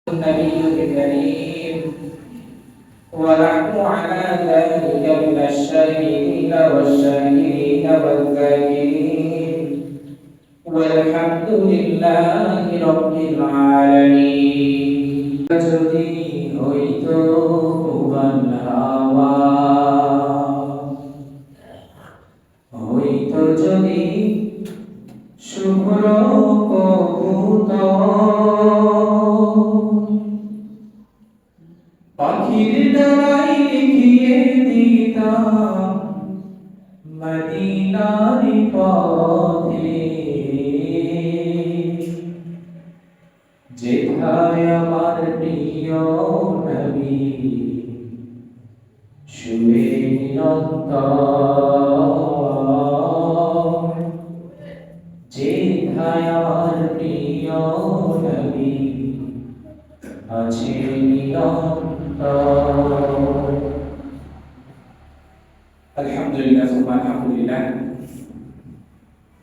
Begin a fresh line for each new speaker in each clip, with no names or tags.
النبي الكريم ونحن على ذلك من الشاهدين والشاكرين والذاكرين والحمد لله رب العالمين যদি হইতো ভুবন হাওয়া হইতো যদি শুভ্র পাখির ডানায় লিখিয়ে দিতাম মদিনার পথে যেথায় আমার প্রিয় নবী শুয়ে নিরন্তর যেথায় আমার প্রিয় নবী আছে আলহামদুলিল্লাহ সুবহানাল্লাহ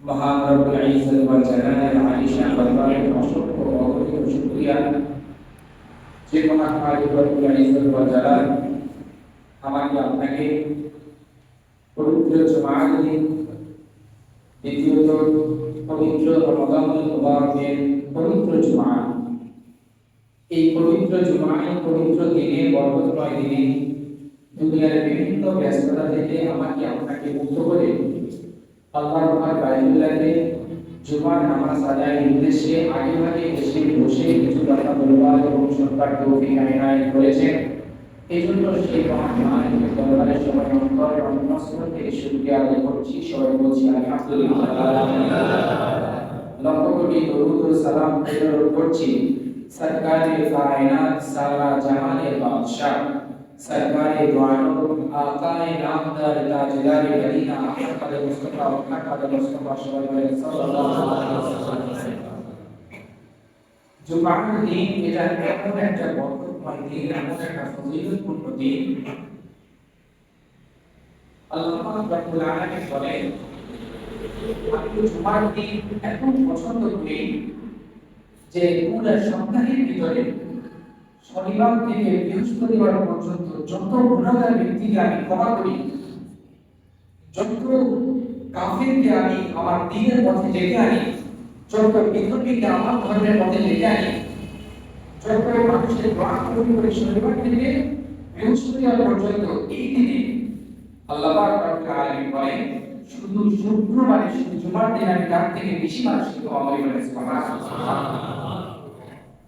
মহান রব্বুল ইজ্জত ওয়াল জালাল আলিশান দরবারে অসংখ্য অগণিত শুকরিয়া যে মহান মালিক রব্বুল ইজ্জত ওয়াল জালাল আমাকে আপনাকে পবিত্র জুমার দিন দ্বিতীয়ত পবিত্র রমাদানুল মুবারকের পবিত্র জুমা এই পবিত্র জুমায় পবিত্র দিনে বরকতময় দিনে দুনিয়ার বিভিন্ন ব্যস্ততা থেকে আমাকে আপনাকে মুক্ত করে আল্লাহর ঘর বাইতুল্লাহে জুমার নামাজ আদায়ের উদ্দেশ্যে আগে ভাগে এসে বসে কিছু কথা বলবার এবং শুনবার তৌফিক এনায়েত করেছেন। এই জন্য সেই মহান মালিকের দরবারে সবাই অন্তর অন্তঃস্থল থেকে শুকরিয়া আদায় করছি। সবাই বলছি আলহামদুলিল্লাহ। লক্ষ কোটি দরুদ ও সালাম প্রেরণ করছি সরকারে কায়নাত সারা জাহানের বাদশাহ सरकारे दुआओं आकाए नामदार ताजदार मदीना अहमद मुस्तफा सल्लल्लाहु अलैहि वसल्लम जुमार दिन এটা এমন একটা বরকতময় দিন, এমন একটা ফজিলতপূর্ণ দিন। আল্লাহ রাব্বুল আলামিন বলেন আমি জুমার দিন এত পছন্দ করি যে পুরো সপ্তাহের ভিতরে শনিবার থেকে বৃহস্পতিবার পর্যন্ত যত গুনাহগার ব্যক্তিকে আমি ক্ষমা করি, যত কাফিরকে আমি আমার দ্বীনের পথে ডেকে আনি, যত বিধর্মীকে আমার ধর্মের পথে ডেকে আনি, যত মানুষের দোয়া কবুল করে শনিবার থেকে বৃহস্পতিবার পর্যন্ত এই দিনে আল্লাহ পাক রব্বুল আলামিন বলেন শুধু শুক্রবারে শুধু জুমার দিন আমি তার থেকে বেশি মানুষকে ক্ষমা করি বলে সুবহানাল্লাহ।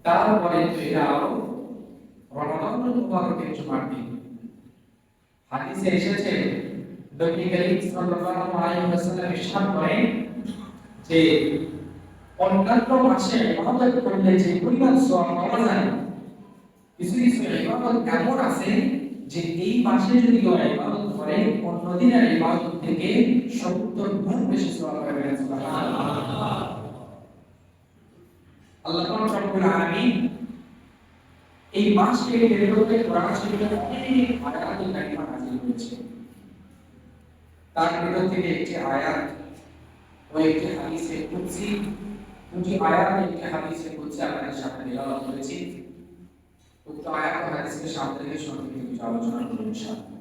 তারপরে এটা আরো রমাদানুল মুবারকের জুমার দিন হাদিসে এসেছে নবী করিম সাল্লাল্লাহু আলাইহি ওয়াসাল্লাম ইরশাদ করেন যে অন্যান্য মাসে ইবাদত করলে যে পরিমাণ সওয়াব পাওয়া যায়, কিছু কিছু ইবাদত এমন আছে যে এই মাসে যদি কেউ ইবাদত করে অন্য দিনের ইবাদত থেকে 70 গুণ বেশি সওয়াব পাবে। সুবহানাল্লাহ। আল্লাহ রাব্বুল আলামিন এই মাসকে কেন্দ্র করে কোরআন শরীফে অনেক আয়াতুল কারিমা নাযিল হয়েছে। তার ভিতর থেকে একটি আয়াত ও একটি হাদিসে কুদসি, দুটি আয়াত একটি হাদিসে কুদসি আপনাদের সামনে তেলাওয়াত করেছি। উক্ত আয়াত ও হাদিসের সামনে থেকে সংক্ষিপ্ত কিছু আলোচনা করব ইনশাআল্লাহ।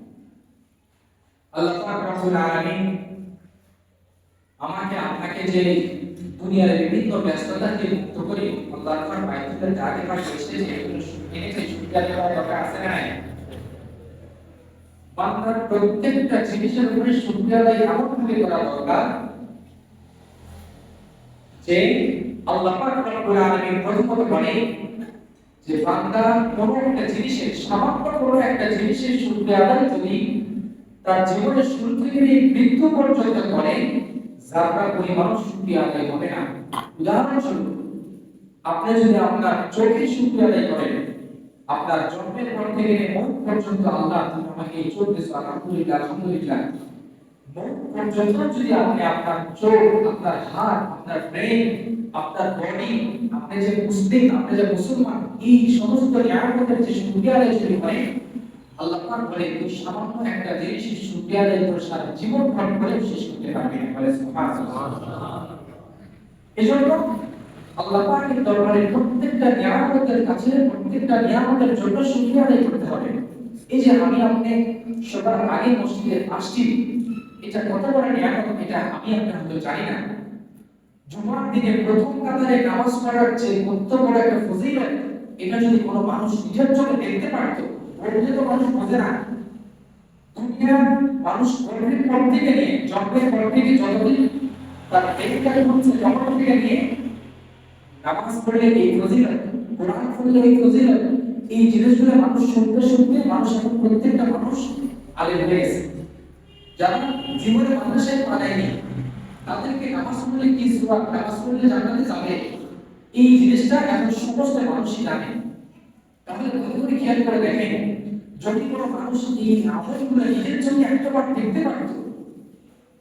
আল্লাহ পাক রব্বুল আলামিন আমাকে আপনাকে যে দুনিয়ার বিভিন্ন ব্যস্ততা থেকে মুক্ত করে আল্লাহর ঘর বাইতুল্লাহর জায়গা পাশে এসেছে, এগুলো এনেছে শুকরিয়া দেওয়ার দরকার আছে না? বান্দার প্রত্যেকটা জিনিসের উপরে শুকরিয়া আদায় এমন ভাবে করা দরকার যে আল্লাহ পাক রব্বুল আলামিন প্রথমত বলে যে বান্দা কোন একটা জিনিসের সামান্য কোনো একটা জিনিসের শুকরিয়া আদায় যদি তার জীবনের শুরু থেকে মৃত্যু পর্যন্ত করে যারা পরিমাণ শুকরিয়া আদায় হবে না। উদাহরণস্বরূপ আপনি যদি আপনার চোখে শুকরিয়া আদায় করেন, আপনার জন্মের পর থেকে মৌত পর্যন্ত আল্লাহ তুমি আমাকে এই চোখ দিয়েছো, আলহামদুলিল্লাহ আলহামদুলিল্লাহ, মৌত পর্যন্ত যদি আপনি আপনার চোখ, আপনার হাত, আপনার ব্রেন, আপনার বডি, আপনি যে মুসলিম, আপনি যে মুসলমান, এই সমস্ত নিয়ামতের যে শুকরিয়া আদায় যদি করেন, আল্লাহ পাক বলে এই সামান্য একটা জিনিসের শুকরিয়া আদায় করে সারা জীবন ভর করে শেষ করতে পারবেন। বলে সুবহানাল্লাহ। এজন্য আল্লাহ পাকের দরবারে প্রত্যেকটা নিয়ামতের কাছে, প্রত্যেকটা নিয়ামতের জন্য শুকরিয়া আদায় করতে হবে। এই যে আমি আপনি সবার আগে মসজিদে আসছি, এটা কত বড় নিয়ামত, এটা আমি আপনি হয়তো জানি না। জুমার দিনে প্রথম কাতারে নামাজ পড়ার যে কত বড় একটা ফজিলত, এটা যদি কোনো মানুষ নিজের চোখে দেখতে পারতো, বললে তো মানুষ বোঝে না। দুনিয়ার মানুষ গর্ভের পর থেকে নিয়ে, জন্মের পর থেকে যতদিন তার বেবিটাকে হচ্ছে, জন্ম থেকে নিয়ে নামাজ পড়লে এই ফজিলত, কোরআন পড়লে এই ফজিলত, এই জিনিসগুলো মানুষ শুনতে শুনতে মানুষ এখন প্রত্যেকটা মানুষ আলেম হয়ে গেছে। যারা জীবনে মাদ্রাসায় পড়ায়নি, তাদেরকে নামাজ পড়লে কি সওয়াব, নামাজ পড়লে জান্নাতে যাবে, এই জিনিসটা এখন সমস্ত মানুষই জানে। তাহলে ভালো করে খেয়াল করে দেখেন, যদি কোনো মানুষ এই আমলগুলো নিজের জন্য একটাবার দেখতে পারত,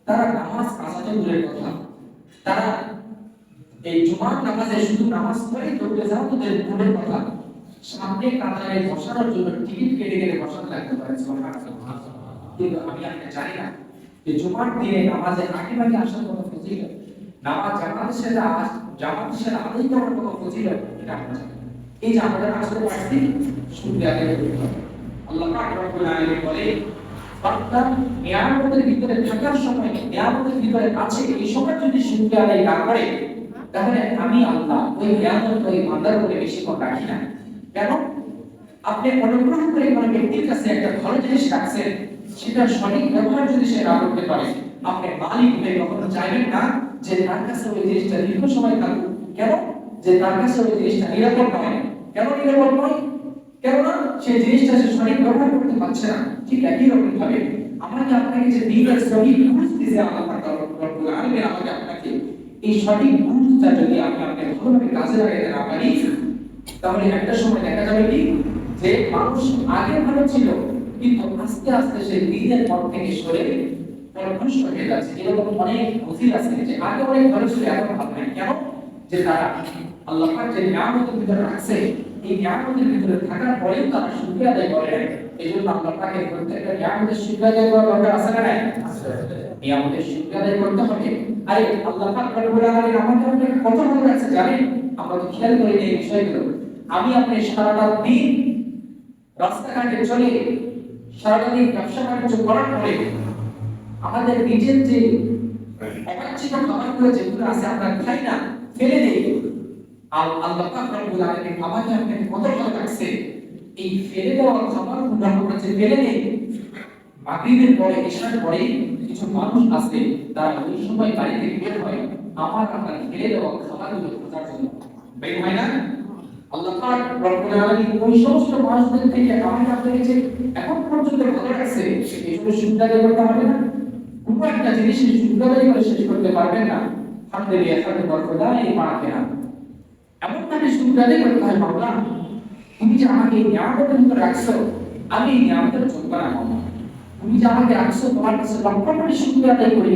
তারা নামাজ কাজা তো দূরের কথা, তারা এই জুমার নামাজে শুধু নামাজ পড়ে দৌড়ে যাওয়া তো দূরের কথা, সামনে কাতারে বসানোর জন্য টিকিট কেটে কেটে বসাতে লাগতে পারে। কিন্তু আমি আপনি জানি না যে জুমার দিনে নামাজে আগে ভাগে আসার কোনো ফজিলত, নামাজ জামাতের সাথে আদায় করার কোনো ফজিলত, এটা আমরা জানি। এই যে আমাদের আসলে পারছি শুকরিয়া আদায় করতে হবে। আল্লাহ পাক রব্বুল আলামিন বলে, বান্দা নিয়ামতের ভিতরে থাকার সময়, নিয়ামতের ভিতরে আছে, এই সময় যদি শুকরিয়া আদায় না করে, তাহলে আমি আল্লাহ ওই নিয়ামত ওই বান্দার উপরে বেশিক্ষণ রাখি না। কেন? আপনি অনুগ্রহ করে কোনো ব্যক্তির কাছে একটা ভালো জিনিস রাখছেন, সেটা সঠিক ব্যবহার যদি সে না করতে পারে, আপনি মালিক হয়ে কখনো চাইবেন না যে তার কাছে ওই জিনিসটা দীর্ঘ সময় থাকুক। কেন? যে তার কাছে ওই জিনিসটা নিরাপদ নয়। কেন নিরাপদ নয়? কেননা সেই জিনিসটা সে সঠিক ব্যবহার করতে পারছে না। ঠিক একই রকম ভাবে আমাকে আপনাকে যে দিনের সঠিক বুঝ দিয়েছে আল্লাহ রব্বুল আলামিন, আমাকে আপনাকে এই সঠিক বুঝটা যদি আমি আপনাকে ভালোভাবে কাজে লাগাতে না পারি, তাহলে একটা সময় দেখা যাবে কি যে মানুষ আগে ভালো ছিল, কিন্তু আস্তে আস্তে সে দিনের পথ থেকে সরে পথভ্রষ্ট হয়ে যাচ্ছে। এরকম অনেক নজির আছে যে আগে অনেক ভালো ছিল, এখন ভালো নাই। কেন? যে তারা আল্লাহ পাক যে নিয়ামতের ভিতরে রাখছে, এই নিয়ামতের ভিতরে থাকার পরেও তারা শুকরিয়া আদায় করে না। এই জন্য আল্লাহ পাকের প্রত্যেকটা নিয়ামতের শুকরিয়া আদায় করা দরকার আছে না নাই? নিয়ামতের শুকরিয়া আদায় করতে হবে। আরে আল্লাহ পাক রব্বুল আলামিন আমাকে আপনাকে কত ভালো রাখছে জানেন? আমরা তো খেয়াল করি না এই বিষয়গুলো। আমি আপনি সারাটা দিন রাস্তাঘাটে চলে, সারাটা দিন ব্যবসা বাণিজ্য করার পরে আমাদের নিজের যে অবাঞ্ছিত খাবারগুলো যেগুলো আছে আমরা খাই না, ফেলে দেই। আল্লাহ পাক রব্বুল আলামিন আমাকে আপনাকে কত ভালো রাখছে, এই ফেলে দেওয়া খাবারগুলো আমরা যে ফেলে দেই, মাগরিবের পরে ইশার পরে কিছু মানুষ আছে, তারা ওই সময় বাড়ি থেকে বের হয় আমার আপনার ফেলে দেওয়া খাবারগুলো খোঁজার জন্য। বের হয় না? আল্লাহ পাক রব্বুল আলামিন ওই সমস্ত মানুষদের থেকে আমাকে আপনাকে যে এখন পর্যন্ত ভালো রাখছে, এগুলো শুকরিয়া আদায় করতে হবে না? কোনো একটা জিনিসের শুকরিয়া আদায় করে শেষ করতে পারবেন না। আলহামদুলিল্লাহ, হামদে বরকত এই মাকে না এমন ভাবে শুকরিয়া আদায় করতে হয়, মাওলা তুমি যে আমাকে এই নিয়ামতের ভিতরে রাখছো, আমি এই নিয়ামতের যোগ্য না। মাওলা তুমি যে আমাকে রাখছো, তোমার কাছে লক্ষ কোটি শুকরিয়া আদায় করি,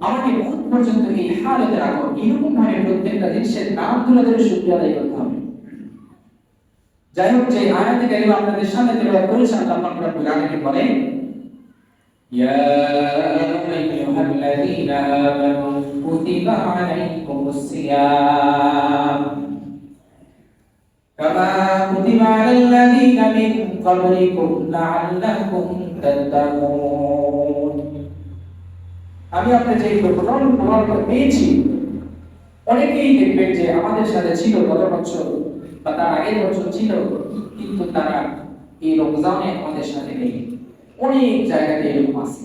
আমাকে বহুত পর্যন্ত এই হালতে রাখো। এরকম ভাবে প্রত্যেকটা জিনিসের নাম তুলে ধরে শুকরিয়া আদায় করতে হবে। যাই হোক, যে আয়াতে কারিমা আপনাদের সামনে তেলাওয়াত করেছি, আল্লাহ পাক রব্বুল আলামিন বলেন, ইয়া আইয়ুহাল্লাযীনা আমানু কুতিবা আলাইকুমুস সিয়াম কামা কুতিবা আলাল্লাযীনা মিন ক্বাবলিকুম লাআল্লাকুম তাত্তাকুন। আমি আপনাদের যে প্রমাণ পেয়েছি, অনেকেই দেখবেন যে আমাদের সাথে ছিল গত বছর বা তার আগের বছর ছিল, কিন্তু তারা এই রমজানে আমাদের সাথে নেই। অনেক জায়গাতে এরকম আছে।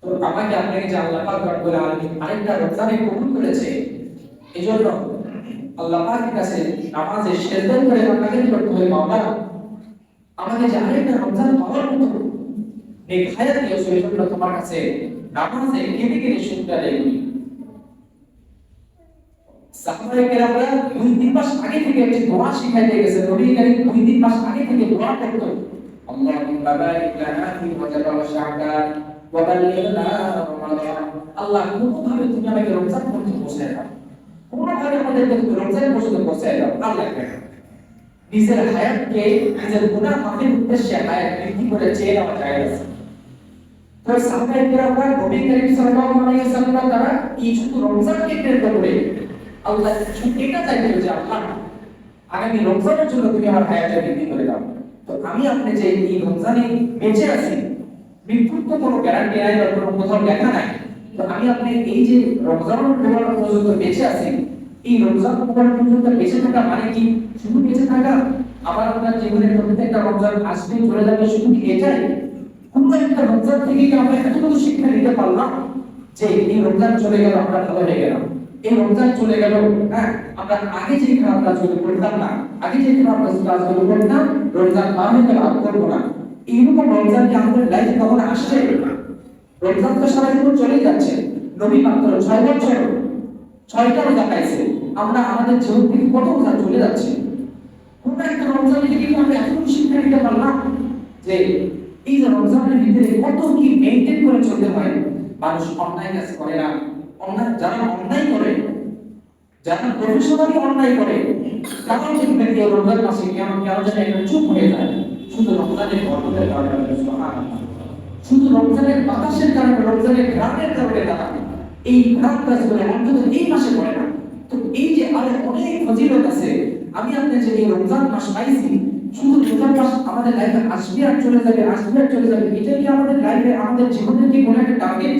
তো আমাকে আপনাকে যে আল্লাহ পাক রব্বুল আলামিন আরেকটা রমজানে কবুল করেছে, এজন্য আল্লাহ পাকের কাছে নামাজে সিজদা করে কান্নাকাটি করতে হয়, মাওলা আমাকে যে আরেকটা রমজান পাওয়ার মতো নেক হায়াত দিয়েছো, এজন্য তোমার কাছে নামাজে কেঁদে কেঁদে শুকরিয়া আদায় করি। সাহাবায়ে কেরামরা 2-3 মাস আগে থেকে একটি দোয়া শিখাইতে গেছে। নবী করিম 2-3 মাস আগে থেকে দোয়া করত, আল্লাহুম্মা বারিক লানা ফি রজব ওয়া শাবান ওয়া বাল্লিগনা রমাদান। আল্লাহ কোনোভাবে তুমি আমাকে রমজান পর্যন্ত পৌঁছায় দাও, কোনোভাবে আমাদেরকে রমজান পর্যন্ত পৌঁছায় দাও। আল্লাহ নিজের হায়াতকে নিজের গুনাহ মাফের উদ্দেশ্যে হায়াত বৃদ্ধি করে চেয়ে নেওয়া যায়। তো সাহাবায়ে কেরামরা নবী করিম সাল্লাল্লাহু আলাইহি ওয়াসাল্লাম তারা এই শুধু রমজানকে কেন্দ্র করে আল্লাহ এটা চাইছিল যে আল্লাহ আগামী রমজানের জন্য তুমি আমার হায়াতটা বৃদ্ধি করে দাও। তো আমি আপনি যে এই রমজানে বেঁচে আছি, মৃত্যুর তো কোনো গ্যারান্টি নাই বা কোনো কোথাও লেখা নাই। তো আমি আপনি এই যে রমজান মুবারক পর্যন্ত বেঁচে আছি, এই রমজান মুবারক পর্যন্ত বেঁচে থাকা মানে কি শুধু বেঁচে থাকা? আমার আপনার জীবনের প্রত্যেকটা রমজান আসবে চলে যাবে, শুধু কি এটাই? কোনো একটা রমজান থেকে কি আমরা এতটুকু শিক্ষা নিতে পারলাম যে এই রমজান চলে গেল আমরা ভালো হয়ে গেলাম, এই রমজান চলে গেল, হ্যাঁ আমরা আগে যে খারাপ কাজগুলো করতাম না, আগে যে খারাপ কাজগুলো করতাম, রমজান পার হয়ে গেল আর করবো না, এইরকম রমজান কি আমাদের লাইফে কখনো আসছে? রমজান তো সারা জীবন চলেই যাচ্ছে। নবী মাত্র 6 বছর 6টা রোজা পাইছে, আমরা আমাদের জীবন থেকে কত রোজা চলে যাচ্ছে। কোন একটা রমজান থেকে কি আমরা এতটুকু শিক্ষা নিতে পারলাম যে এই যে রমজানের ভিতরে কত কি মেইনটেইন করে চলতে হয়। মানুষ অন্যায় কাজ করে না, যারা অন্যায় করে, যারা প্রফেশনালি অন্যায় করে, তারাও দেখবেন এই রমজান মাসে কেমন যেন একটা চুপ হয়ে যায়। শুধু রমজানের বরকতের কারণে, সুবহানাল্লাহ, শুধু রমজানের বাতাসের কারণে, রমজানের ঘ্রাণের কারণে তারা এই খারাপ কাজগুলো অন্তত এই মাসে করে না। তো এই যে আরো অনেক ফজিলত আছে, আমি আপনি যে এই রমজান মাস পাইছি, শুধু রমজান মাস আমাদের লাইফে আসবে আর চলে যাবে, আসবে আর চলে যাবে, এটাই কি আমাদের লাইফে, আমাদের জীবনের কি কোনো একটা টার্গেট?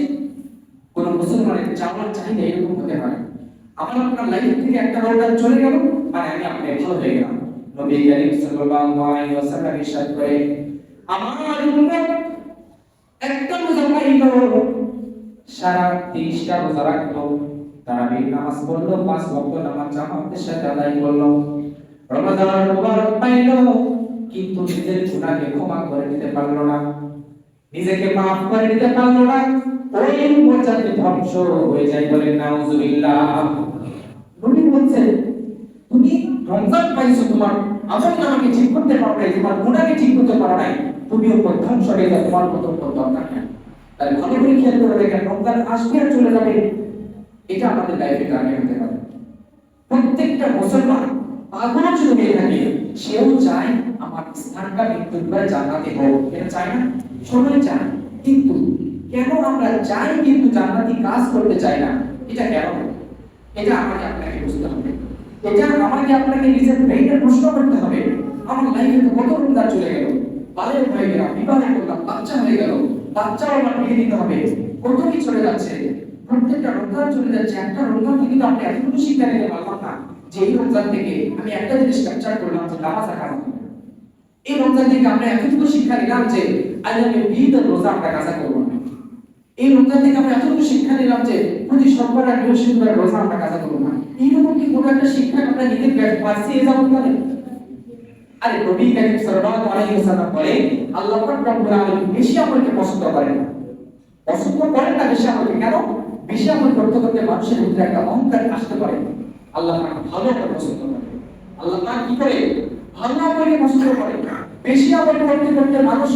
কোন মুসলমানের চাওয়ার চাহিদা এরকম হতে হয়। আমার আপনার লাইফ থেকে একটা রমজান চলে গেল মানে আমি আপনি ভালো হয়ে গেলাম। নবী করিম সাল্লাল্লাহু আলাইহি ওয়াসাল্লাম ইরশাদ করে, আমার উম্মত একটা রোজা পাইল, সারা 30টা রোজা রাখলো, তারাবির নামাজ পড়লো, 5 ওয়াক্ত নামাজ জামাতের সাথে আদায় করলো, রমজান মুবারক পাইল, কিন্তু নিজের গুনাহকে ক্ষমা করে দিতে পারলো না, নিজেকে মাফ করে দিতে পারলো না, ওই উম্মতটি ধ্বংস হয়ে যায়। বলেন নাউজুবিল্লাহ। নবী বলছেন তুমি রমজান পাইছো, তোমার আমল নামাকে ঠিক করতে পারো নাই, তোমার গুনাহকে ঠিক করতে পারো নাই, তুমি উপর ধ্বংস হয়ে যাবে, তোমার কত দরকার নাই। তাই ভালো করে খেয়াল করে দেখেন, রমজান আসবে আর চলে যাবে, এটা আমাদের লাইফে টার্গেট হতে হবে। প্রত্যেকটা মুসলমান পাগল যদি হয়ে থাকে, সেও চায় আমার স্থানটা মৃত্যুর জান্নাতে হোক, এটা চায় না? সবাই চায়। কিন্তু কেন আমরা চাই কিন্তু জান্নাতি কাজ করতে চাই না? এটা কেন? এটা আমাকে আপনাকে বুঝতে হবে, এটা আমাকে আপনাকে নিজের ব্রেইনে প্রশ্ন করতে হবে। আমার লাইফে তো কত রমজান চলে গেল, বালের হয়ে গেলাম, বিবাহ করলাম, বাচ্চা হয়ে গেল, বাচ্চাও আমার বিয়ে দিতে হবে, কত কি চলে যাচ্ছে, প্রত্যেকটা রমজান চলে যাচ্ছে। একটা রমজান থেকে তো আপনি এতটুকু শিক্ষা নিতে পারলাম না যে এই রমজান থেকে আমি একটা জিনিস ক্যাপচার করলাম যে নামাজ রাখা হবে। এই রমজান থেকে আমরা এতটুকু শিক্ষা নিলাম যে আগামী 20 রোজা আমরা কাজা করবো না। এই রমজান থেকে আমরা এতটুকু শিক্ষা নিলাম যে প্রতি সোমবার আর বৃহস্পতিবার রোজা আমরা কাজা করবো না। এইরকম কি কোনো একটা শিক্ষা আমরা নিতে পারছি এই যাবত কালে? আরে নবী করিম সাল্লাল্লাহু আলাইহি ওয়াসাল্লাম বলে আল্লাহ পাক রব্বুল আলামিন বেশি আমলকে পছন্দ করেন না। পছন্দ করেন না বেশি আমলকে। কেন? বেশি আমল করতে করতে মানুষের ভিতরে একটা অহংকার আসতে পারে। আল্লাহ পাক ভালো আমল পছন্দ করেন। আল্লাহ পাক কি করে? ভালো আমলকে পছন্দ করেন। বেশি আমল করতে করতে মানুষ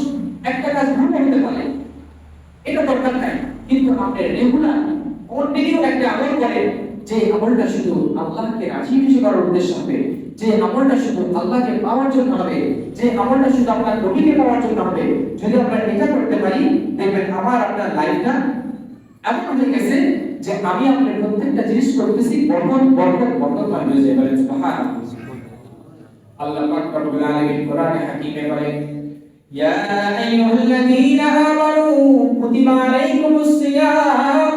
একটা কাজ ভুল করতে পারে, এটা দরকার নাই। কিন্তু আপনি রেগুলার কন্টিনিউ একটা আমল করেন, যে আমলটা শুধু আল্লাহকে রাজি খুশি করার উদ্দেশ্য হবে, যে আমলটা শুধু আল্লাহকে পাওয়ার জন্য হবে, যে আমলটা শুধু আপনার নবীকে পাওয়ার জন্য হবে, যদি আমরা এটা করতে পারি, দেখবেন আমার আপনার লাইফটা এমন হয়ে গেছে যে আমি আপনার প্রত্যেকটা জিনিস করতেছি বরকত বরকত বরকত হয়ে যায়। বলেন সুবহানাল্লাহ। আল্লাহ পাক রব্বুল আলামিন কোরআনে হাকিমে বলেন, ইয়া আইয়ুহাল্লাযীনা আমানু কুতিবা আলাইকুমুস সিয়াম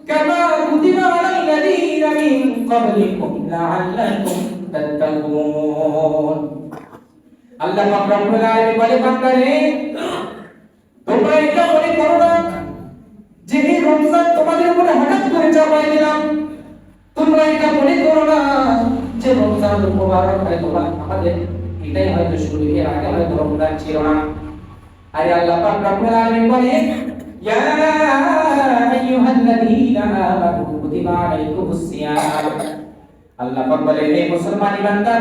কামা কুতিবা আলাল্লাযীনা মিন ক্বাবলিকুম লাআল্লাকুম তাত্তাকুন। আল্লাহ পাক রব্বুল আলামিন বলে, বান্দারে তোমরা এটা মনে করো না যে এই রমজান তোমাদের উপরে হঠাৎ করে চাপাই দিলাম। তোমরা এটা মনে করো না যে রমজান মুবারক হয়তো আমাদের এটাই হয়তো শুরু, এর আগে হয়তো রমজান ছিল না। আরে আল্লাহ পাক রব্বুল আলামিন বলে, ইয়া আইয়ুহাল্লাযীনা আমানু কুতিবা আলাইকুমুস সিয়াম। আল্লাহ পাক বলে, হে মুসলমান বান্দা,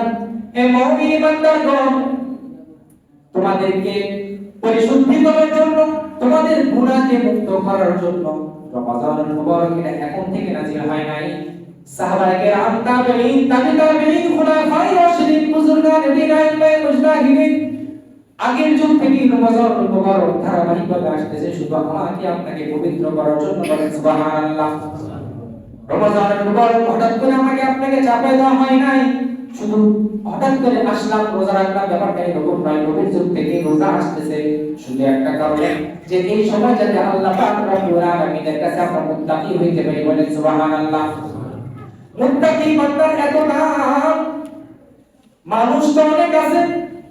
হে মুমিন বান্দাগণ, তোমাদেরকে পরিশুদ্ধি করার জন্য, তোমাদের গুনাহকে মুক্ত করার জন্য রমজানুল মুবারক এটা এখন থেকে নাযিল হয় নাই। সাহাবায়ে কেরাম, তাবেঈন, তাবেঈন, খুলাফায়ে রাশিদিন, বুজুর্গানে দ্বীন, আইম্মায়ে মুজতাহিদিন আগের যুগ থেকে রমজানুল মুবারক ধারাবাহিকভাবে আসতেছে শুধু আমাকে আপনাকে পবিত্র করার জন্য। বলেন সুবহানাল্লাহ। রমজানের মুবারক হঠাৎ করে আমাকে আপনাকে চাপিয়ে দেওয়া হয় নাই, শুধু হঠাৎ করে আসলাম রোজা রাখলাম, ব্যাপারটা এরকম নয়। নবীর যুগ থেকে রোজা আসতেছে শুধু একটা কারণে, যে এই সময় যাতে আল্লাহ পাক রব্বুল আলামিনের কাছে আমরা মুত্তাকি হইতে পারি। বলেন সুবহানাল্লাহ। মুত্তাকি বান্দার এত নাম, মানুষ তো অনেক আছে,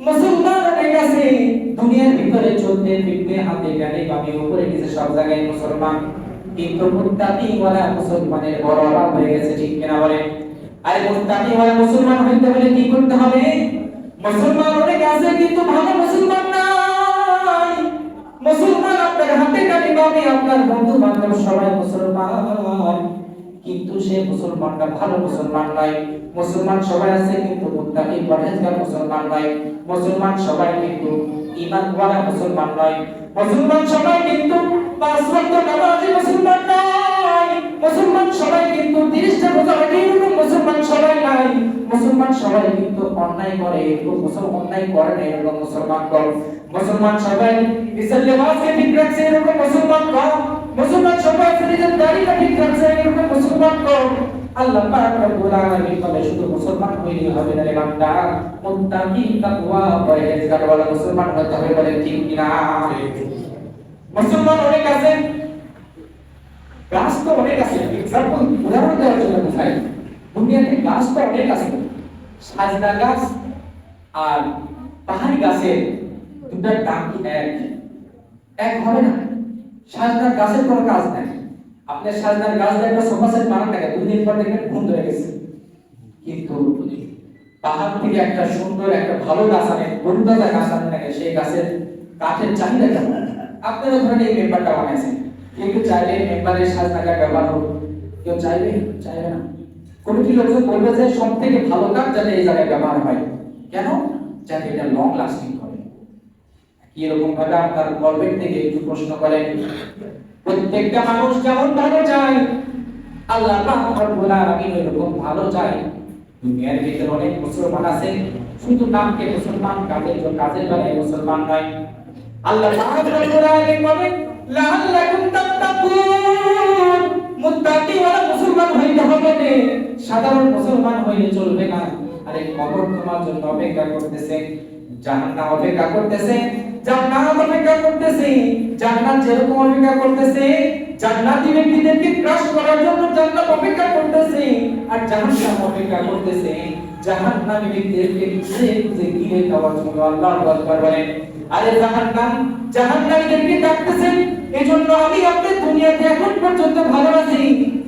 মুসলমান অনেক আছে, দুনিয়ার ভিতরে চলতে ফিরতে হাতে গাড়ি বামে উপরে নিচে সব জায়গায় মুসলমান, কিন্তু মুত্তাকি ওয়ালা মুসলমানের বড় অভাব হয়ে গেছে। ঠিক কিনা বলেন? আরে মুত্তাকি ওয়ালা মুসলমান হইতে হলে কি করতে হবে? মুসলমান অনেক আছে কিন্তু ভালো মুসলমান নাই। মুসলমান আপনার হাতে গাড়ি বামে, আপনার বন্ধু বান্ধব সবাই মুসলমান, কিন্তু সে মুসলমানটা ভালো মুসলমান নয়। মুসলমান সবাই আছে কিন্তু মুত্তাকি পরহেজগার মুসলমান নয়। মুসলমান সবাই কিন্তু ঈমানওয়ালা মুসলমান নয়। মুসলমান সবাই কিন্তু পাঁচ ওয়াক্ত নামাজি মুসলমান নয়। মুসলমান সবাই কিন্তু 30টা রোজা রাখে এরকম মুসলমান সবাই নাই। মুসলমান সবাই কিন্তু অন্যায় করে এরকম মুসলমান, অন্যায় করে না এরকম মুসলমান কম। মুসলমান সবাই নিজের লেবাসকে ঠিক রাখছে এরকম মুসলমান কম। মুসলমান সবাই নিজের দাড়িটা ঠিক রাখছে এরকম মুসলমান কম। আল্লাহ পাক রব্বুল আলামিন বলে শুধু মুসলমান হইলে হবে না রে বান্দা, মুত্তাকি তাকওয়া পরহেজগার ওয়ালা মুসলমান হতে হবে। বলে ঠিক কিনা? মুসলমান অনেক আছে, গাছ তো অনেক আছে। এক্সাম্পল উদাহরণ দেওয়ার জন্য বোঝাই, দুনিয়াতে গাছ তো অনেক আছে, সাজনা গাছ আর পাহাড়ি গাছের দুটার দাম কি এক হবে না? সাজনার গাছের কোনো কাজ নাই। আপনার সাজনার গাছ দেখবেন সোফা সেট বানান থাকে, 2 দিন পর দেখবেন ঘুম ধরে গেছে। কিন্তু পাহাড় থেকে একটা সুন্দর একটা ভালো গাছ আনে, বরুদাদা গাছ আনে থাকে, সেই গাছের কাঠের চাহিদা কেমন? আপনারা ধরেন এই মেম্বারটা বানাইছেন, কিন্তু চাইলে মেম্বারের সাজনা কাঠ ব্যবহার হোক, কেউ চাইবে? চাইবে না। কমিটির লোকজন বলবে যে সব থেকে ভালো কাঠ যাতে এই জায়গায় ব্যবহার হয়। কেন? যাতে এটা লং লাস্টিং করে। কি এরকম ভাবে আপনার গর্বের থেকে একটু প্রশ্ন করেন, প্রত্যেকটা মানুষ যেমন ভালো চায় আল্লাহ পাক রব্বুল আলামিন এরকম ভালো চায়। দুনিয়ার ভিতরে অনেক মুসলমান আছে, শুধু নামকে মুসলমান, কাজের বেলায় মুসলমান নয়। আল্লাহ পাক রব্বুল আলামিন বলেন লাআল্লাকুম তাত্তাকুন, মুত্তাকি ওয়ালা মুসলমান হইতে হবে। সাধারণ মুসলমান হইলে চলবে না। আরে কবর তোমার জন্য অপেক্ষা করতেছে, জাহান্নাম অপেক্ষা করতেছে, জান্নাত অপেক্ষা করতেছে। জান্নাত যেরকম অপেক্ষা করতেছে, জান্নাতি ব্যক্তিদেরকে ক্রাশ করার জন্য জান্নাত অপেক্ষা করতেছে, আর জাহান্নাম অপেক্ষা করতেছে জাহান্নামী ব্যক্তিদেরকে খুঁজে খুঁজে গিলে খাওয়ার জন্য। আল্লাহু আকবার বলেন। আরে জাহান্নামীদেরকে ডাকতেছেন, এজন্য আমি আপনি দুনিয়াতে এখন পর্যন্ত ভালো আছি,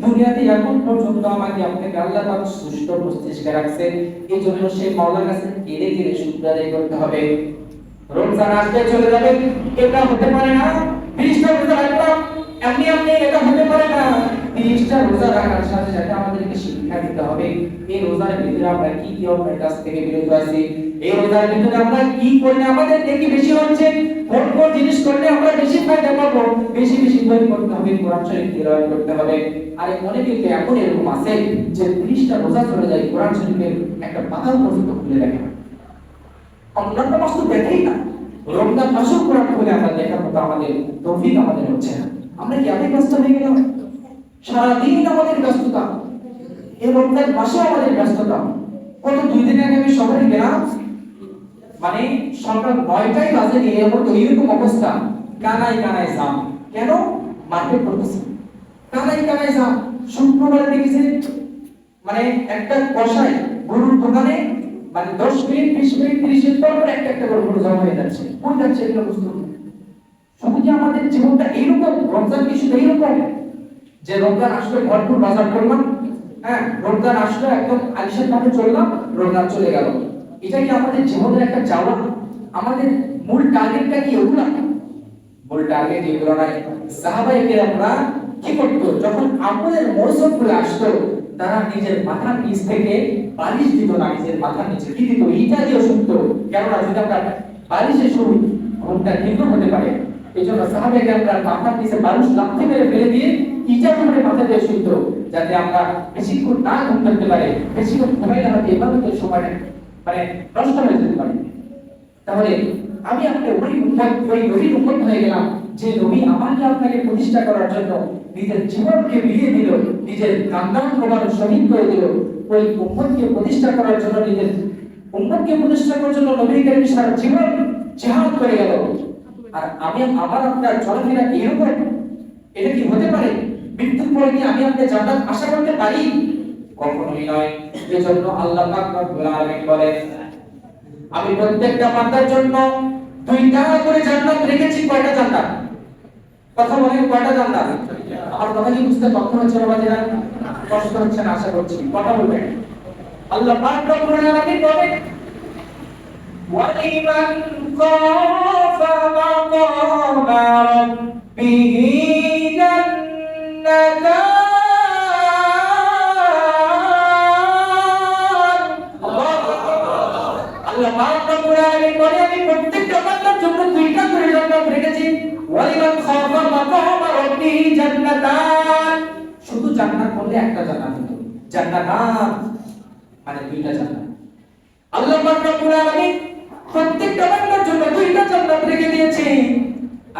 দুনিয়াতে এখন পর্যন্ত আমাকে আপনাকে আল্লাহ পাক সুস্থ মস্তিষ্কে রাখছেন। এজন্য সেই মাওলার কাছে ধীরে ধীরে শুকর আদায় করতে হবে। রমজান আসলে চলে যাবে, এটা হতে পারে না। 20টা রোজা রাখলাম এমনি এমনি, এটা হতে পারে না। 30টা রোজা রাখার সাথে সাথে আমাদেরকে শিক্ষা দিতে হবে এই রোজার ভিতরে আমরা কি কি অন্যায় কাজ থেকে বিরত আছি, এই রোজার ভিতরে আমরা কি করলে আমাদের নেকি বেশি হচ্ছে, কোন কোন জিনিস করলে আমরা বেশি ফায়দা পাবো। বেশি বেশি বই পড়তে হবে, কোরআন শরীফ তিলাওয়াত করতে হবে। আর অনেকে তো এখন এরকম আছে যে 30টা রোজা চলে যায়, কোরআন শরীফের একটা পাতা পর্যন্ত খুলে দেখে না। অন্যান্য মাস তো দেখেই না, রমজান মাসও কোরআন খুলে আমরা দেখার মতো আমাদের তৌফিক আমাদের হচ্ছে না। আমরা কি এত ব্যস্ত হয়ে গেলাম? সারাদিন আমাদের ব্যস্ততা, এই রমজান মাসে আমাদের ব্যস্ততা। কত 2 দিন আগে আমি শহরে গেলাম, মানে সকাল 9টায় বাজে গিয়ে আমার তো এরকম অবস্থা, কানাই কানাই জাম। কেন? মার্কেট করতেছে, কানাই কানাই জাম। শুক্রবার দেখেছি মানে একটা কষাই গরুর দোকানে মানে 10 মিনিট 20 মিনিট 30 মিনিট পর একটা একটা করে গরু জমা হয়ে যাচ্ছে। কোন যাচ্ছে এগুলো বুঝতে হবে। শুধু কি আমাদের জীবনটা এইরকম? রমজান কি শুধু এইরকম যে রমজান আসলে ভরপুর বাজার করলাম, হ্যাঁ রমজান আসলে একদম আলিশান ভাবে চললাম, রমজান চলে গেল? এটা কি আমাদের জীবনের একটা চাওয়া? আমাদের মূল টার্গেটটা কি ওগুলা? মূল টার্গেট এগুলো নয়। সাহাবায়ে কেরামরা কি করতো? যখন আমাদের মৌসুমগুলো আসতো, তারা নিজের মাথার নিচ থেকে বালিশ দিত না, নিজের মাথার নিচে কি দিত? ইটা দিয়ে শুনতো। কেননা যদি আমরা বালিশে শুই ঘুমটা কিন্তু হতে পারে। এই জন্য সাহাবায়ে কেরামরা মাথার নিচে বালিশ লাথি মেরে ফেলে দিয়ে ইটা করে মাথা দিয়ে শুইতো, যাতে আমরা বেশিক্ষণ না ঘুম থাকতে পারে, বেশিক্ষণ ঘুমাইলে হয়তো এবাদতের সময় মানে নষ্ট হয়ে যেতে পারে। তাহলে আমি আপনি ওই নবীর উম্মত হয়ে গেলাম যে নবী আমাকে আপনাকে প্রতিষ্ঠা করার জন্য নিজের জীবনকে বিলিয়ে দিল, নিজের কান্দান প্রমাণ শহীদ করে দিল ওই উম্মতকে প্রতিষ্ঠা করার জন্য, নিজের উম্মতকে প্রতিষ্ঠা করার জন্য নবী করিম সারা জীবন জিহাদ করে গেল। আর আমি আমার আপনার চলাফেরা কি এরকম? এটা কি হতে পারে? মৃত্যুর পরে কি আমি আপনি জান্নাত আশা করতে পারি? কখনোই নয়। এজন্য আল্লাহ পাক রব্বুল আলামিন বলেন, আমি প্রত্যেকটা বান্দার জন্য দুইটা করে জান্নাত রেখেছি। কয়টা জান্নাত? কথা বলেন, কয়টা জান্নাত? আমার কথা কি বুঝতে তখন হচ্ছে বাবাজিরা? কষ্ট হচ্ছে না আশা করছি, কথা বলবেন। আল্লাহ পাক রব্বুল আলামিন বলেন, ওয়ালিমান খাফা মাকামা রাব্বিহি জান্নাতান। আল্লাহ পাক রব্বুল আলামিন বলেন, আমি প্রত্যেকটা বান্দার জন্য দুইটা করে জান্নাত রেখেছি। ওয়ালিমান খাফা মাকামা রাব্বিহি জান্নাতান। শুধু জান্নাত বললে একটা জান্নাত হতো, জান্নাতান মানে দুইটা জান্নাত। আল্লাহ পাক রব্বুল আলামিন প্রত্যেকটা বান্দার জন্য দুইটা জান্নাত রেখে দিয়েছে।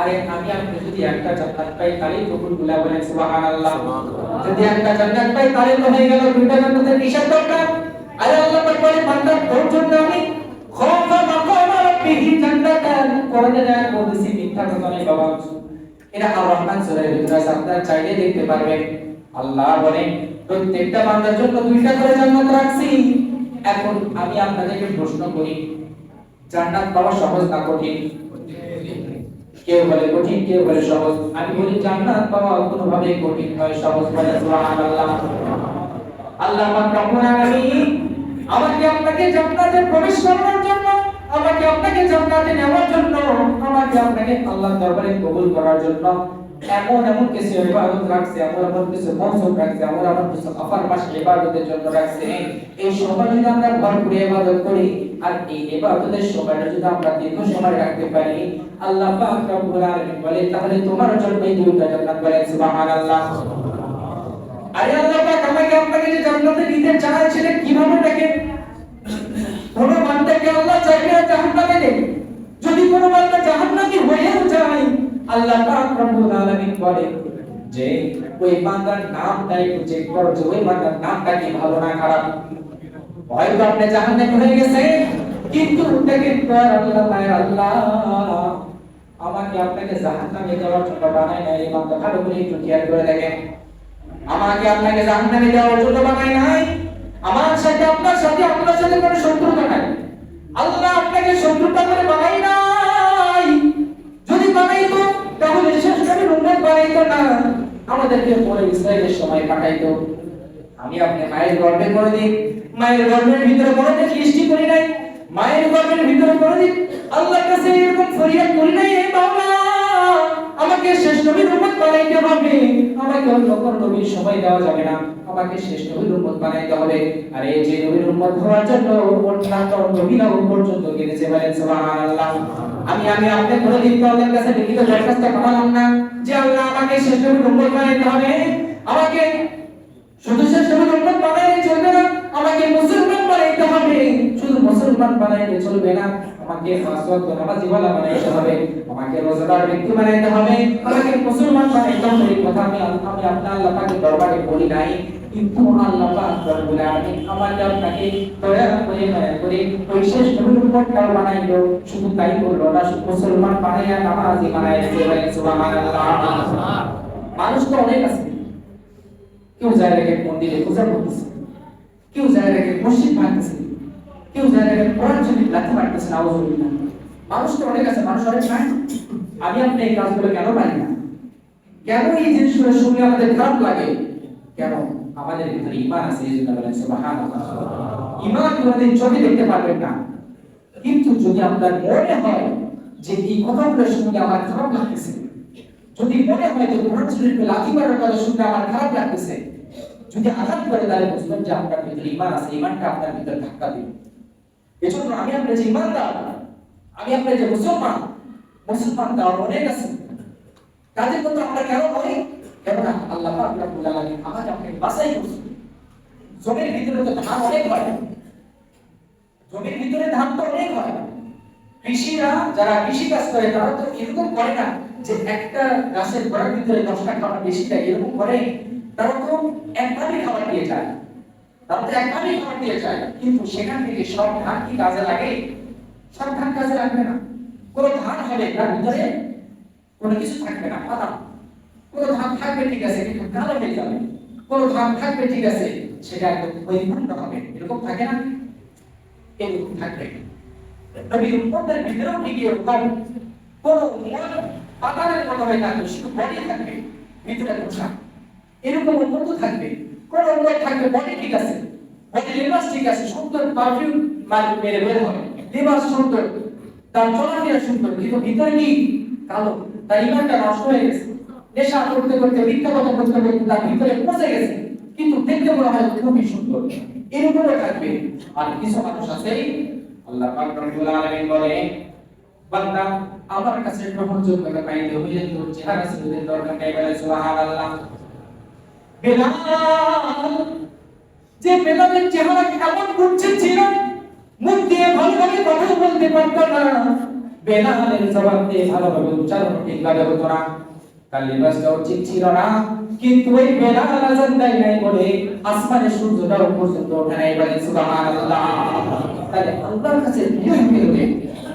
আরে আমি আপনি যদি একটা জান্নাত পাই তাহলেই কবুল বলা বলেন সুবহানাল্লাহ। যদি একটা জান্নাত পাই তাহলে তো হয়ে গেল, দুইটা জান্নাতের কিসের দরকার? আরে আল্লাহ পাক বলেন, বান্দার তোর জন্য আমি খাফা মাকামা রাব্বিহি জান্নাতান। কোরআনে যায় বলছি, মিথ্যা কথা নয় বাবা। এটা আর রহমান সূরার ভিতরে আছে, আপনারা চাইলে দেখতে পারবেন। আল্লাহ বলেন, প্রত্যেকটা বান্দার জন্য দুইটা করে জান্নাত রাখছি। এখন আমি আপনাদেরকে প্রশ্ন করি, জান্নাত পাওয়া সহজ না কঠিন? কেউ বলে কঠিন, কেউ বলে সহজ। আমি বলি জান্নাত পাওয়া কোনোভাবেই কঠিন নয়, সহজ। বলে সুবহানাল্লাহ। আল্লাহ পাক রব্বুল আলামিন আমাকে আপনাকে জান্নাতে প্রবেশ করানোর জন্য, আমাকে আপনাকে জান্নাতে নেওয়ার জন্য, আমাকে আপনাকে আল্লাহর দরবারে কবুল করার জন্য এমন এমন কিছু ইবাদত রাখছে, এমন কিছু মৌসুম রাখছে, এমন কিছু অফার মাস ইবাদতের জন্য রাখছে। এই সময় যদি আমরা ভরপুর ইবাদত করি আর এই ইবাদতের সময়টা যদি আমরা দীর্ঘ সময় রাখতে পারি, আল্লাহ পাক রব্বুল আলামিন বলে, তাহলে তোমার জন্য এই দুইটা জান্নাত। বলেন সুবহানাল্লাহ। আরে আল্লাহ পাক আমাকে আপনাকে যে জান্নাতে নিতে চায় সেটা কিভাবে দেখেন? কোন বান্দাকে আল্লাহ চাইলে জাহান্নামে দেবে। যদি কোন বান্দা জাহান্নামী হয়েও যায়, আল্লাহ পাক রব্বুল আলামিন বলে যে ওই বান্দার নামটা একটু চেক করো, যে ওই বান্দার নামটা কি ভালো না খারাপ। হয়তো আপনি জাহান্নামী হয়ে গেছে, কিন্তু দেখেন আল্লাহ মায়ের আল্লাহ আমাকে আপনাকে জাহান্নামে দেওয়ার জন্য বানায় নাই। এই বান্দা ভালো করে একটু খেয়াল করে দেখেন, আমাকে আপনাকে জাহান্নামে দেওয়ার জন্য বানায় নাই। আমার সাথে আপনার সাথে আপনার সাথে কোনো শত্রুতা নাই। আল্লাহ আপনাকে শত্রুতা করে বানাই নাই। যদি বানাইতো তাহলে শেষ নবীর উম্মত বানাইতো না, আমাদেরকে পরে ইসরায়েলের সময় পাঠাইতো। আমি আপনি মায়ের গর্ভে কোনদিন, মায়ের গর্ভের ভিতরে কোনদিন সৃষ্টি করি নাই। মায়ের গর্ভের ভিতরে কোনদিন আল্লাহর কাছে এরকম ফরিয়াদ করি নাই, হে বাবা আমাকে শেষ নবীর উম্মত বানাইতে হবে, আমাকে অন্য কোন নবীর সময় দেওয়া যাবে না, আমাকে শেষ নবীর উম্মত বানাইতে হবে। আর এই যে নবীর উম্মত হওয়ার জন্য অন্যান্য নবীরাও পর্যন্ত গেছে। বলেন সুবহানাল্লাহ। আমি আপনি কোনদিন তো আল্লাহর কাছে লিখিত দরখাস্ত পাঠালাম না যে আল্লাহ আমাকে শেষ নবীর উম্মত বানাইতে হবে, আমাকে শুধু শেষ নবীর উম্মত বানাইলে চলবে না, আমাকে মুসলমান বানাইতে হবে। শুধু মুসলমান বানাইলে চলবে না, আমাকে পাঁচ ওয়াক্ত নামাজি ওয়ালা বানাইতে হবে, আমাকে রোজাদার ব্যক্তি বানাইতে হবে, আমাকে মুসলমান বানাইতে হবে। এই কথা আমি আপনার আল্লাহ পাকের দরবারে বলি নাই, কিন্তু আল্লাহ পাক রব্বুল আলামিন আমাকে আপনাকে দয়া করে ওই শেষ নবীর উম্মতটাও বানাইলো। শুধু তাই বললো না, শুধু মুসলমান বানাইয়া নামাজি বানাইছে। বলেন সুবহানাল্লাহ। মানুষ তো অনেক আছে, কেউ যায় রেখে মন্দিরে পূজা করতেছে, কেউ যায় রেখে মসজিদ ভাঙতেছে, কেউ যায় রেখে কোরআন শরীফ লাথি মারতেছে। নাউযুবিল্লাহ। মানুষ তো অনেক আছে, মানুষ অনেক নাই। আমি আপনি এই কাজগুলো কেন পারি না? কেন এই জিনিসগুলো শুনে আমাদের খারাপ লাগে? কেন? আমাদের ভিতরে ঈমান আছে, এই জন্য বলেন সুবহানাল্লাহ। ঈমান কোনদিন চোখে দেখতে পারবেন না, কিন্তু যদি আপনার মনে হয় যে এই কথাগুলো শুনে আমার খারাপ লাগতেছে, যদি মনে হয় যে কোরআন শরীফে লাথি মারার কথা শুনে আমার খারাপ লাগতেছে, যদি আঘাত করে, তাহলে বুঝবেন যে আপনার ভিতরে ঈমান আছে, ঈমানটা আপনার ভিতরে ধাক্কা দিবে। এজন্য আমি আপনার যে ঈমানদার, আমি আপনার যে মুসলমান তো অনেক আছে, কাজের মতো আমরা কেন নই? কেননা আল্লাহ পাক রব্বুল আলামিন আমাকে আপনাকে বাছাই করছে। জমির ভিতরে তো ধান অনেক হয়, জমির ভিতরে ধান তো অনেক হয়, কৃষিরা যারা কৃষি কাজ করে তারা তো এরকম করে না যে একটা গাছের গোড়ার ভিতরে 10টা খাবার বেশি দেয়, এরকম করে। তারা তো একভাবে খাবার দিয়ে যায়, তারা তো একভাবে খাবার দিয়ে যায়, কিন্তু সেখান থেকে সব ধান কি কাজে লাগে? সব ধান কাজে লাগবে না। কোন ধান হবে তার ভিতরে কোনো কিছু থাকবে না, পাতা। কোন ধান থাকবে ঠিক আছে, কিন্তু কালো হয়ে যাবে। কোন ধান থাকবে ঠিক আছে, সেটা একদম পরিপূর্ণ হবে। এরকম থাকে না? এরকম থাকবে। নবীর উম্মতের ভিতরেও ঠিক এরকম কোন পাতারের মতো হয়ে থাকবে, শুধু বডি থাকবে, ভিতরে খোসা। এরকম উম্মত থাকবে। কোন উম্মত থাকবে বডি ঠিক আছে, বডি লিবাস ঠিক আছে, সুন্দর পারফিউম মেরে বের হবে, লিবাস সুন্দর, তার চলাফেরা সুন্দর, কিন্তু ভিতরে কি কালো, তার ইমানটা নষ্ট হয়ে গেছে। নেশা করতে করতে, মিথ্যা কথা করতে করতে তার ভিতরে পচে গেছে, কিন্তু দেখতে মনে হয় খুবই সুন্দর। এরকমও থাকবে। আর কিছু মানুষ আছে, আল্লাহ পাক রব্বুল আলামিন বলে, বান্দা আমার কাছে গ্রহণযোগ্যতা পাইতে হইলে তোর চেহারা সুদের দরকার নেই। বলে সুবহানাল্লাহ। বেলাল, যে বেলালের চেহারা কেমন কুৎসিত ছিল, মুখ দিয়ে ভালোভাবে কথা বলতে পারত না, বেলালের জবান দিয়ে ভালোভাবে উচ্চারণ ঠিকভাবে হতো না, তার লিবাসটাও ঠিক ছিল না, কিন্তু ওই বেলাল আযান দেয় নাই বলে আসমানে সূর্যটাও পর্যন্ত ওঠে নাই। বলে সুবহানাল্লাহ। তাহলে আল্লাহর কাছে প্রিয় হতে হলে,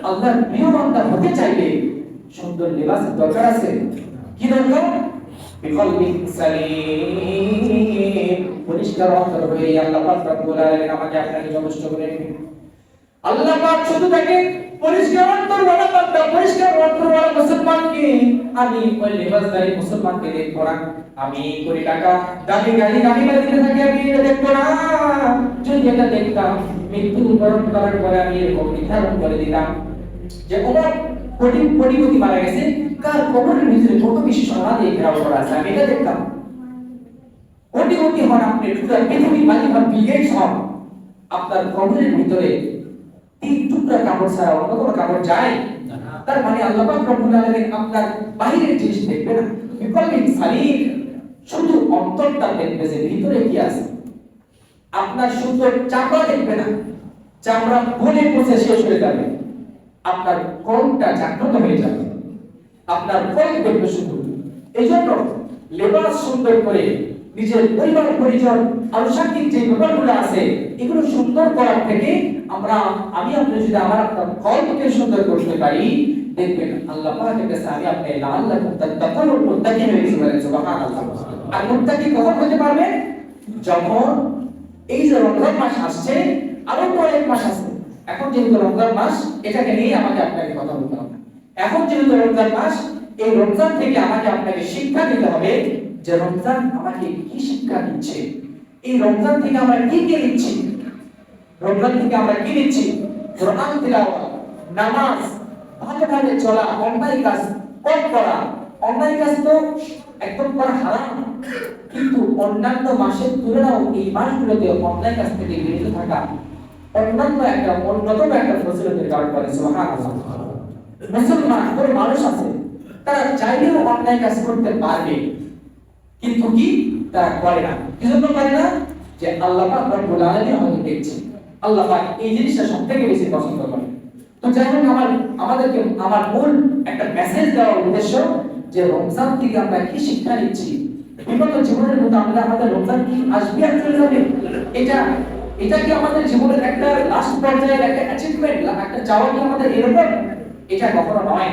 আল্লাহর প্রিয় বান্দা হতে চাইলে সুন্দর লিবাসের দরকার আছে। কি দরকার? বিকলবি সালিম, পরিষ্কার অন্তর হয়ে আল্লাহ পাক রব্বুল আলামিন আমাকে আপনাকে যথেষ্ট করে দিবেন। আল্লাহ পাক শুধু তাকে পরিষ্কার অন্তর ওয়ালা বান্দা, পরিষ্কার অন্তর ওয়ালা মুসলমানকে, আমি ওই লিবাসদারি মুসলমানকে দেখব না। আমি কোটি টাকা দামি গাড়ি বাড়িতে থাকি, আমি এটা দেখব না। যদি এটা দেখতাম, মৃত্যুবরণ করার পরে আমি এরকম নির্ধারণ করে দিতাম যে ওমর কোটিপতি মারা গেছে, কার কবরের ভিতরে কত বেশি সোনা দিয়ে ঘেরাও করা আছে, আমি এটা দেখতাম। কোটিপতি হন আপনি, পুরো পৃথিবীর মালিক হন, বিল গেটস হন, আপনার কবরের ভিতরে 3 টুকরা কাপড় ছাড়া অন্য কোনো কাপড় যায়? তার মানে আল্লাহ পাক রব্বুল আলামিন আপনার বাহিরের জিনিস দেখবে না, বিকলবিন সালিম, শুধু অন্তরটা দেখবে যে ভিতরে কি আছে। আপনার সুন্দর চামড়া দেখবে না, চামড়া ভুলে পচে শেষ হয়ে যাবে, আপনার কলটা জাগ্রত হয়ে যাবে, আপনার কল দেখবে শুধু। এই জন্য লেবাস সুন্দর করে নিজের পরিবার পরিজন আনুষঙ্গিক যে ব্যাপারগুলো আছে এগুলো সুন্দর করার থেকে আমি আপনি যদি আমার আপনার কলকে সুন্দর করতে পারি, দেখবেন আল্লাহ পাকের কাছে আমি আপনি লাআল্লাকুম তাত্তাকুন মুত্তাকি হয়ে যাবেন। সুবহানাল্লাহ। আর মুত্তাকি কখন হতে পারবে? যখন এই যে রমজান মাস আসছে, আরো কয়েক মাস আছে। এখন যেহেতু রমজান মাস, এটাকে নিয়ে আমাকে আপনাকে কথা বলতে হবে। এখন যেহেতু রমজান মাস, এই রমজান থেকে আমাকে আপনাকে শিক্ষা দিতে হবে যে রমজান আমাকে কি শিক্ষা দিচ্ছে, এই রমজান থেকে আমরা কি কি নিচ্ছি। রমজান থেকে আমরা কি নিচ্ছি? কোরআন তিলাওয়াত, নামাজ, ভালোভাবে চলা, অন্যায় কাজ কম করা। অন্যায় কাজ তো একদম করা হারাম, কিন্তু অন্যান্য মাসের তুলনায় এই মাসগুলোতে অন্যায় কাজ থেকে বিরত থাকা অন্যান্য একটা অন্যতম একটা ফজিলতের কারণ করে। সুবহানাল্লাহ। মুসলমান কোনো মানুষ আছে, তারা চাইলেও অন্যায় কাজ করতে পারবে, কিন্তু কি তারা করে না। কি জন্য করে না? যে আল্লাহ পাক রব্বুল আলামিন আমাদের দেখছে, আল্লাহ পাক এই জিনিসটা সবথেকে বেশি পছন্দ করে। তো যাই হোক, আমাদেরকে আমার মূল একটা মেসেজ দেওয়ার উদ্দেশ্য যে রমজান থেকে আমরা কি শিক্ষা নিচ্ছি। বিগত জীবনের মধ্যে আমরা আমাদের রমজান কি আসবে আর চলে যাবে, এটা কি আমাদের জীবনের একটা লাস্ট পর্যায়ের একটা অ্যাচিভমেন্ট, একটা চাওয়া কি আমাদের এরকম? এটা কখনো নয়।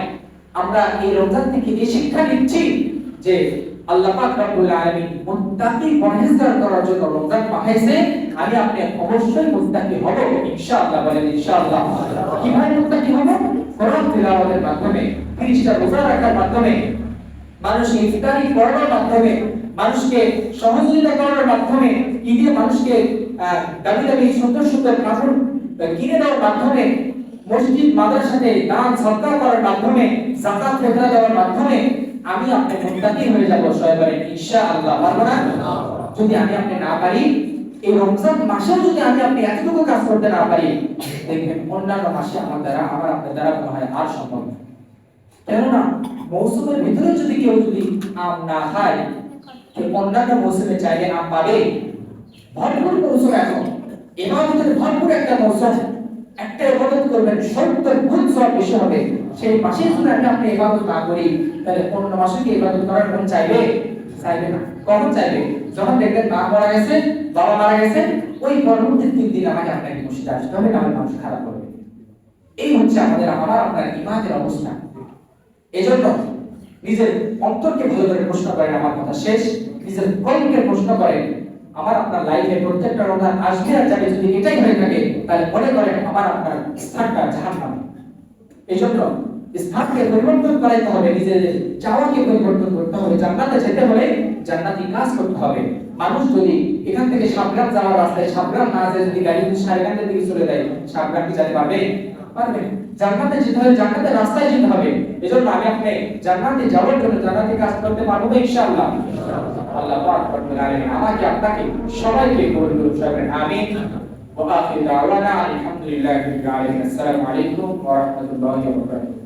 আমরা এই রমজান থেকে এই শিক্ষা নিচ্ছি যে আল্লাহ পাক রব্বুল আলামিন মুত্তাকি পরহেজগার করার জন্য রমজান পাঠাইছে। আমি আপনি অবশ্যই মুত্তাকি হব ইনশাআল্লাহ। বলেন ইনশাআল্লাহ। কিভাবে মুত্তাকি হব? কোরআন তিলাওয়াতের মাধ্যমে, 30টা রোজা রাখার মাধ্যমে, মানুষকে ইফতারি করার মাধ্যমে, মানুষকে সহযোগিতা করার মাধ্যমে, ঈদে মানুষকে দামি দামি সুন্দর সুন্দর কাপড় কিনে দেওয়ার মাধ্যমে, মসজিদ মাদ্রাসাতে দান সদকা করার মাধ্যমে, যাকাত ফিতরা দেওয়ার মাধ্যমে আমি আপনি মুত্তাকি হয়ে যাব। সবাই বলেন ইনশাআল্লাহ। পারবো না? যদি আমি আপনি না পারি, এই রমজান মাসেও যদি আমি আপনি এতটুকু কাজ করতে না পারি, দেখবেন অন্যান্য মাসে আমার আপনার দ্বারা মনে হয় আর সম্ভব না। কেননা মৌসুমের ভিতরে যদি কেউ আম না খায়, অন্যান্য মৌসুমে চাইলে আম পাবে। ভরপুর মৌসুম, এখন এবার ভিতরে ভরপুর একটা মৌসুম,
একটা ইবাদত করবেন 70 গুণ সওয়াব বেশি হবে। সেই মাসে যদি আপনি ইবাদত না করি তাহলে অন্য মাসে কি ইবাদত করার মন চাইবে? চাইবে না। কখন চাইবে? যখন দেখবেন মা মারা গেছে, বাবা মারা গেছে, ওই পরবর্তী 3 দিন আমাকে আপনাকে মসজিদে আসতে হবে, নাহলে মানুষ খারাপ করবে। এই হচ্ছে আমাদের আপনার ইমানের অবস্থা। এজন্য নিজের অন্তরকে ভালো করে প্রশ্ন করেন, আমার কথা শেষ, নিজের কলকে প্রশ্ন করেন। আমার আপনার লাইফে প্রত্যেকটা রমজান আসবে আর যাবে, যদি এটাই হয়ে থাকে তাহলে মনে করেন আমার আপনার স্থানটা জাহান্নাম। এজন্য স্থানকে পরিবর্তন করাইতে হবে, নিজের চাওয়াকে পরিবর্তন করতে হবে। জান্নাতে যেতে হলে জান্নাতি কাজ করতে হবে। মানুষ যদি এখান থেকে সাবগ্রাম যাওয়ার রাস্তায় সাবগ্রাম না যায়, যদি গাড়ি সারেগানের দিকে চলে যায়, সাবগ্রাম কি যেতে পারবে? পারবে। জান্নাতে যেতে হলে জান্নাতের রাস্তায় যেতে হবে। এজন্য আমি আপনি জান্নাতে যাওয়ার জন্য জান্নাতি কাজ করতে পারবো তো ইনশাআল্লাহ। আল্লাহ পাক রব্বুল আলামিন আমাকে আপনাকে সবাইকে কবুল করুন। আমিন। ওয়া আখিরু দাওয়ানা আলহামদুলিল্লাহি রাব্বিল আলামিন। আসসালামু আলাইকুম ওয়া রাহমাতুল্লাহি ওয়া বারাকাতুহু।